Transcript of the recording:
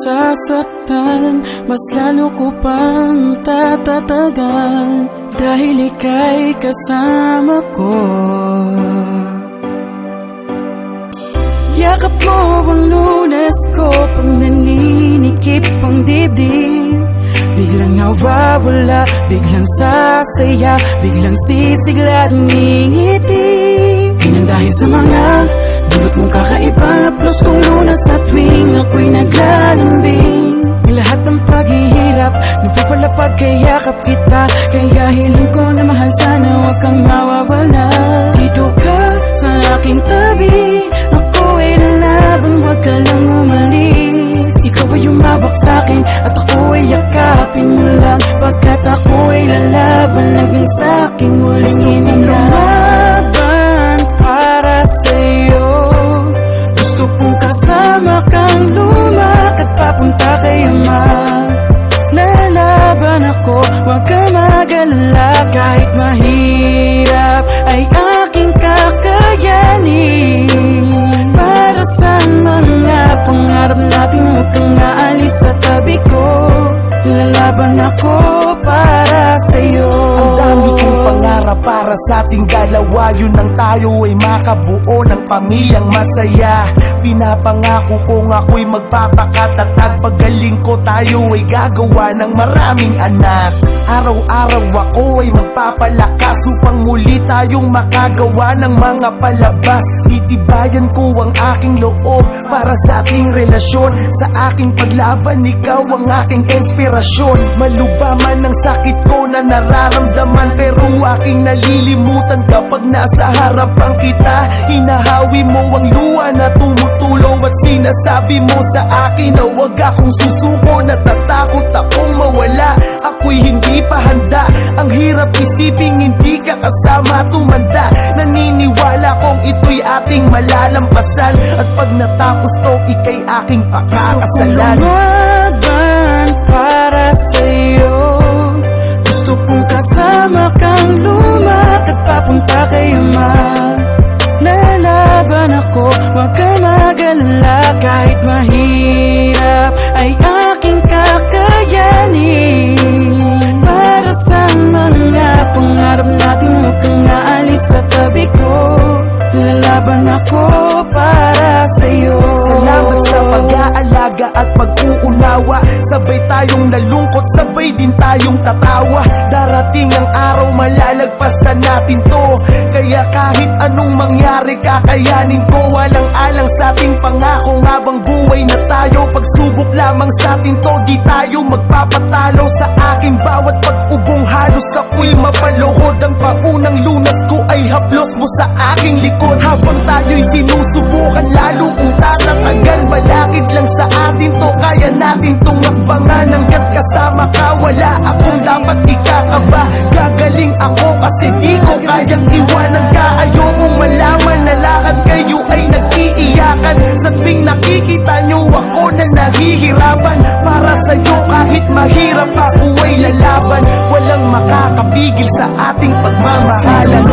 masasaktan, mas lalo ko pang tatatagal dahil ika'y kasama ko. Yakap mo ang Lunes ko pag naninikip ang dibdib. Biglang nawawala, biglang sasaya, biglang sisigla at ngingiti. Yan dahil sa mga dulot mong kakaiba, plus kung Lunes sa tuwing ako'y naglalambing. Lahat ng paghihirap, nagpapalapag kay yakap kita. Kaya hiling ko na mahal, sana huwag kang mawawala. Dito ka sa aking tabi, ako ay lalaban, huwag ka lang umalis. Ikaw ay umabak sa'kin at ako ay yakapin mo lang. Pagkat ako ay lalaban hanggang sa'king muling lumaban para sa'yo. Gusto kong kasama kang lumakad papunta kay Ama. Lalaban ako, huwag ka mag-alala. Kahit mahirap ay aking kakayanin. Para sa mga pangarap natin, huwag kang aalis sa tabi ko. Lalaban ako para sa'yo. Ang dami kong pangarap para sa ating dalawa. Yun ang tayo ay makabuo ng pamilyang masaya. Pinapangako kong ako'y magpapakatatag. Pagaling ko tayo ay gagawa ng maraming anak. Araw-araw ako ay magpapalakas upang muli tayong makagawa ng mga palabas. Titibayan ko ang aking loob para sa ating relasyon. Sa aking paglaban, ikaw ang aking inspirasyon. Maluba man ang sakit ko na nararamdaman, pero aking nalilimutan kapag nasa harapan kita. Hinahawi mo ang luha na tumutulong at sinasabi mo sa akin na huwag akong susuko. Natatakot akong mawala, ako'y hindi pa handa. Ang hirap isiping hindi ka kasama tumanda. Naniniwala kong ito'y ating malalampasan, at pag natapos to, ika'y aking pakakasalan. Gusto kong lumaban para sa'yo. Gusto kong kasama kang lumakad papunta kay Ama. Lalaban ako, huwag ka mag-alala. Kahit mahirap ay aking kakayanin. Para sa mga pangarap natin, huwag kang aalis sa tabi ko. Lalaban ako para sa'yo. Salamat sa pag-aalaga at pag-uunawa. Sabay tayong nalungkot, sabay din tayong tatawa. Darating ang araw, malalagpasan natin to. Kaya kahit anong mangyari, kakayanin ko. Walang-alang sa ating pangako, habang buhay na tayo. Pagsubok lamang sa atin to, di tayo magpapatalo. Sa aking bawat pag-ubong halos ako'y mapaluhod. Ang paunang Lunas ko ay haplos mo sa aking likod. Habang tayo'y sinusubukan, lalo kung tatatagal. Malakit lang sa atin to, kaya natin tong magbangan. Hanggat kasama ka, wala akong dapat ikakaba. Gagaling ako kasi di ko kayang iwanan ka. Ayokong malaman na lahat kayo ay nag-iiyakan. Sa tuwing nakikita nyo ako na nahihirapan. Para sa'yo kahit mahirap ako ay lalaban. Walang makakapigil sa ating pagmamahalan.